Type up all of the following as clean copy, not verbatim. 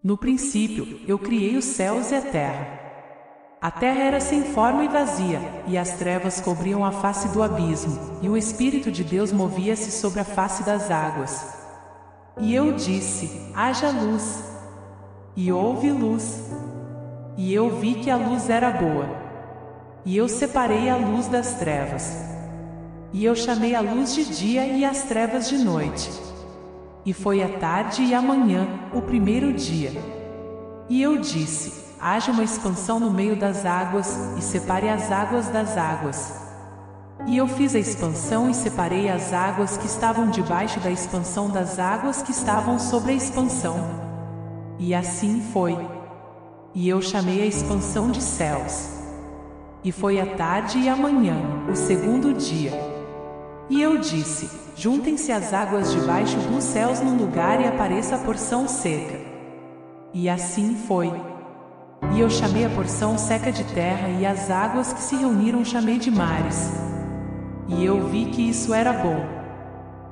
No princípio, eu criei os céus e a terra. A terra era sem forma e vazia, e as trevas cobriam a face do abismo, e o Espírito de Deus movia-se sobre a face das águas. E eu disse: haja luz. E houve luz. E eu vi que a luz era boa. E eu separei a luz das trevas. E eu chamei a luz de dia e as trevas de noite. E foi a tarde e a manhã, o primeiro dia. E eu disse: haja uma expansão no meio das águas, e separe as águas das águas. E eu fiz a expansão e separei as águas que estavam debaixo da expansão das águas que estavam sobre a expansão. E assim foi. E eu chamei a expansão de céus. E foi a tarde e a manhã, o segundo dia. E eu disse: juntem-se as águas debaixo dos céus num lugar e apareça a porção seca. E assim foi. E eu chamei a porção seca de terra, e as águas que se reuniram chamei de mares. E eu vi que isso era bom.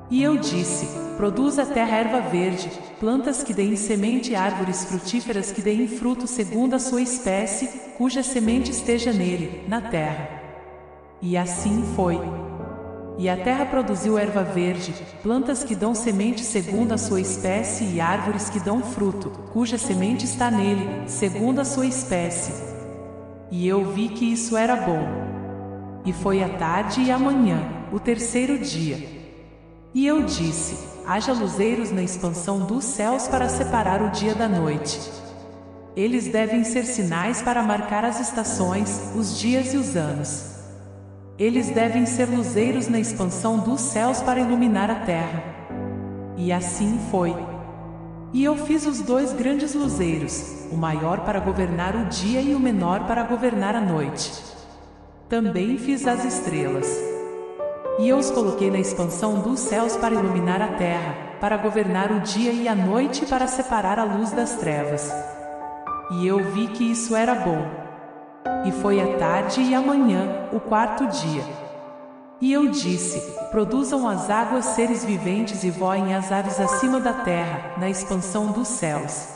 E eu disse: produz a terra erva verde, plantas que deem semente e árvores frutíferas que deem fruto segundo a sua espécie, cuja semente esteja nele, na terra. E assim foi. E a terra produziu erva verde, plantas que dão semente segundo a sua espécie e árvores que dão fruto, cuja semente está nele, segundo a sua espécie. E eu vi que isso era bom. E foi a tarde e a manhã, o terceiro dia. E eu disse: haja luzeiros na expansão dos céus para separar o dia da noite. Eles devem ser sinais para marcar as estações, os dias e os anos. Eles devem ser luzeiros na expansão dos céus para iluminar a terra. E assim foi. E eu fiz os dois grandes luzeiros, o maior para governar o dia e o menor para governar a noite. Também fiz as estrelas. E eu os coloquei na expansão dos céus para iluminar a terra, para governar o dia e a noite e para separar a luz das trevas. E eu vi que isso era bom. E foi a tarde e a manhã, o quarto dia. E eu disse: produzam as águas seres viventes e voem as aves acima da terra, na expansão dos céus.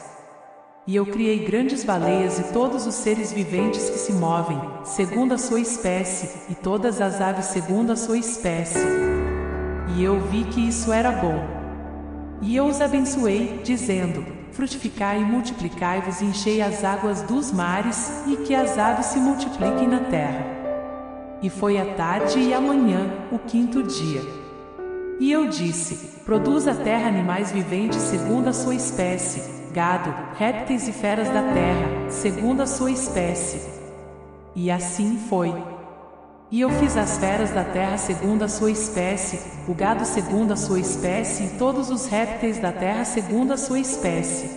E eu criei grandes baleias e todos os seres viventes que se movem, segundo a sua espécie, e todas as aves segundo a sua espécie. E eu vi que isso era bom. E eu os abençoei, dizendo: frutificai e multiplicai-vos e enchei as águas dos mares, e que as aves se multipliquem na terra. E foi a tarde e a manhã, o quinto dia. E eu disse: produz a terra animais viventes segundo a sua espécie, gado, répteis e feras da terra, segundo a sua espécie. E assim foi. E eu fiz as feras da terra segundo a sua espécie, o gado segundo a sua espécie e todos os répteis da terra segundo a sua espécie.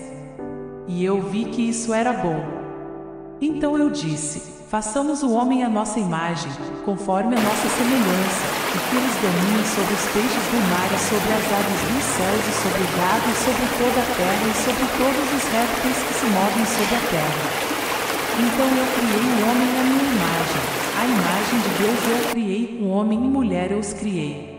E eu vi que isso era bom. Então eu disse: façamos o homem à nossa imagem, conforme a nossa semelhança, e que eles dominem sobre os peixes do mar e sobre as aves dos céus e sobre o gado e sobre toda a terra e sobre todos os répteis que se movem sobre a terra. Então eu criei o homem à minha imagem. A imagem de Deus eu criei, o homem e mulher eu os criei.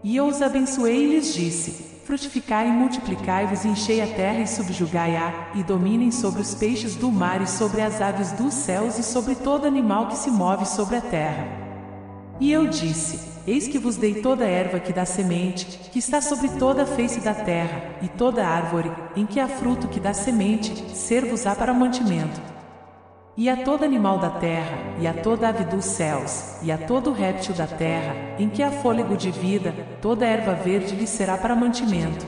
E eu os abençoei e lhes disse: frutificai e multiplicai-vos e enchei a terra e subjugai-a, e dominem sobre os peixes do mar e sobre as aves dos céus e sobre todo animal que se move sobre a terra. E eu disse: eis que vos dei toda a erva que dá semente, que está sobre toda a face da terra, e toda árvore, em que há fruto que dá semente, ser-vos-á para mantimento. E a todo animal da terra, e a toda ave dos céus, e a todo réptil da terra, em que há fôlego de vida, toda erva verde lhe será para mantimento.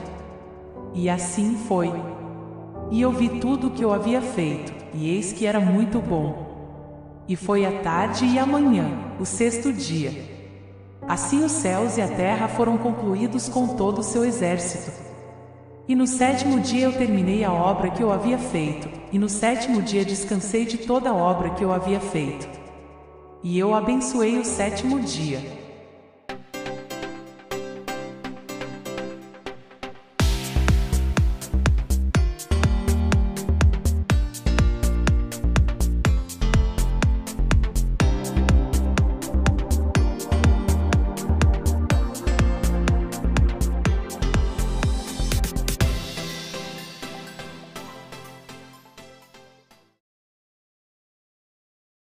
E assim foi. E eu vi tudo o que eu havia feito, e eis que era muito bom. E foi a tarde e a manhã, o sexto dia. Assim os céus e a terra foram concluídos com todo o seu exército. E no sétimo dia eu terminei a obra que eu havia feito, e no sétimo dia descansei de toda a obra que eu havia feito. E eu abençoei o sétimo dia.